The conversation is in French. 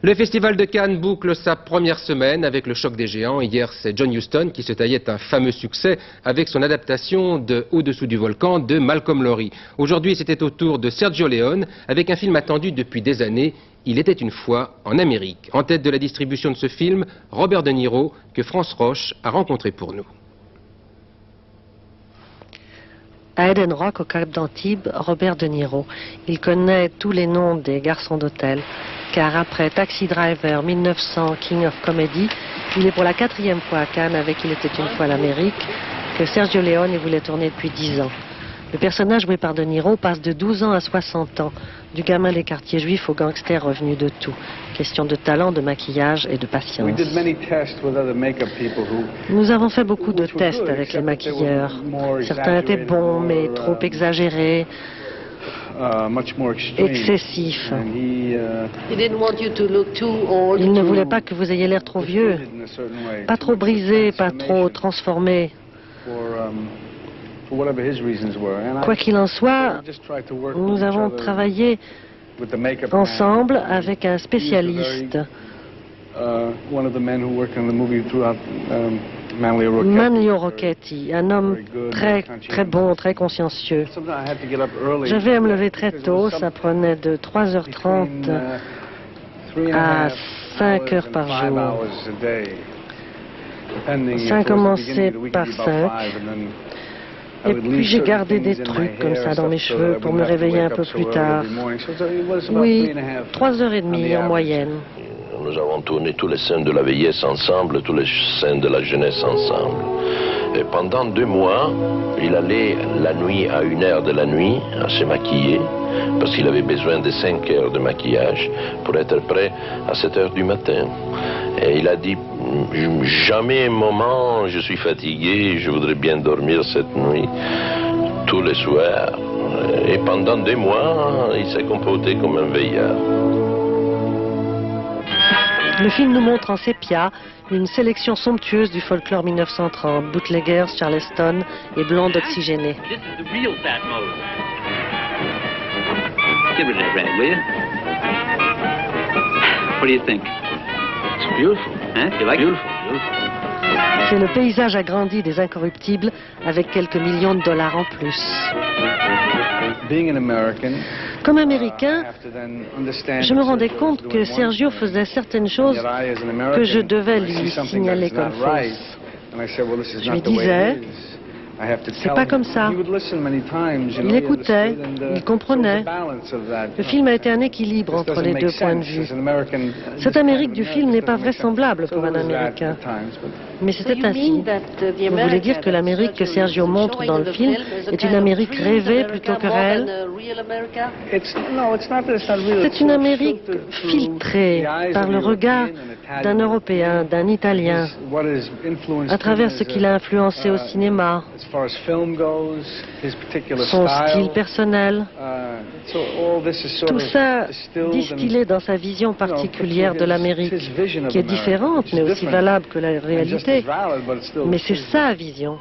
Le Festival de Cannes boucle sa première semaine avec le choc des géants. Hier, c'est John Huston qui se taillait un fameux succès avec son adaptation de Au-dessous du volcan de Malcolm Lowry. Aujourd'hui, c'était au tour de Sergio Leone avec un film attendu depuis des années. Il était une fois en Amérique. En tête de la distribution de ce film, Robert De Niro, que France Roche a rencontré pour nous. À Eden Rock, au Cap d'Antibes, Robert De Niro. Il connaît tous les noms des garçons d'hôtel, car après Taxi Driver, 1900, King of Comedy, il est pour la 4e fois à Cannes avec Il était une fois l'Amérique, que Sergio Leone voulait tourner depuis 10 ans. Le personnage joué par De Niro passe de 12 ans à 60 ans, du gamin des quartiers juifs au gangster revenu de tout. Question de talent, de maquillage et de patience. Nous avons fait beaucoup de tests avec les maquilleurs. Certains étaient bons, mais trop exagérés, excessifs. Il ne voulait pas que vous ayez l'air trop vieux, pas trop brisé, pas trop transformé. Quoi qu'il en soit, nous avons travaillé ensemble avec un spécialiste, Manlio Rocchetti, un homme très bon, très consciencieux. J'avais à me lever très tôt, ça prenait de 3h30 à 5 heures par jour. Ça commençait par 5. Et puis j'ai gardé des trucs comme ça dans mes cheveux pour me réveiller un peu plus tard. Oui, 3h30 en moyenne. Nous avons tourné tous les scènes de la vieillesse ensemble, tous les scènes de la jeunesse ensemble. Et pendant 2 mois, il allait la nuit à 1h de la nuit à se maquiller, parce qu'il avait besoin de 5 heures de maquillage pour être prêt à 7h du matin. Et il a dit, jamais un moment je suis fatigué, je voudrais bien dormir cette nuit, tous les soirs. Et pendant 2 mois, il s'est comporté comme un veillard. Le film nous montre en sépia une sélection somptueuse du folklore 1930, bootleggers, charleston et blondes oxygénées. Give it a red, will you? What do you think? It's beautiful. Huh? You like it? C'est le paysage agrandi des Incorruptibles avec quelques millions de dollars en plus. Comme Américain, je me rendais compte que Sergio faisait certaines choses que je devais lui signaler comme fausses. Je lui disais, c'est pas comme ça. Il écoutait, il comprenait. Le film a été un équilibre entre les 2 points de vue. Cette Amérique du film n'est pas vraisemblable pour un Américain. Mais c'était ainsi. Vous voulez dire que l'Amérique que Sergio montre dans le film est une Amérique rêvée plutôt que réelle? C'est une Amérique filtrée par le regard d'un Européen, d'un Italien, à travers ce qu'il a influencé au cinéma, son style personnel. Tout ça distillé dans sa vision particulière de l'Amérique, qui est différente mais aussi valable que la réalité. Mais c'est sa vision.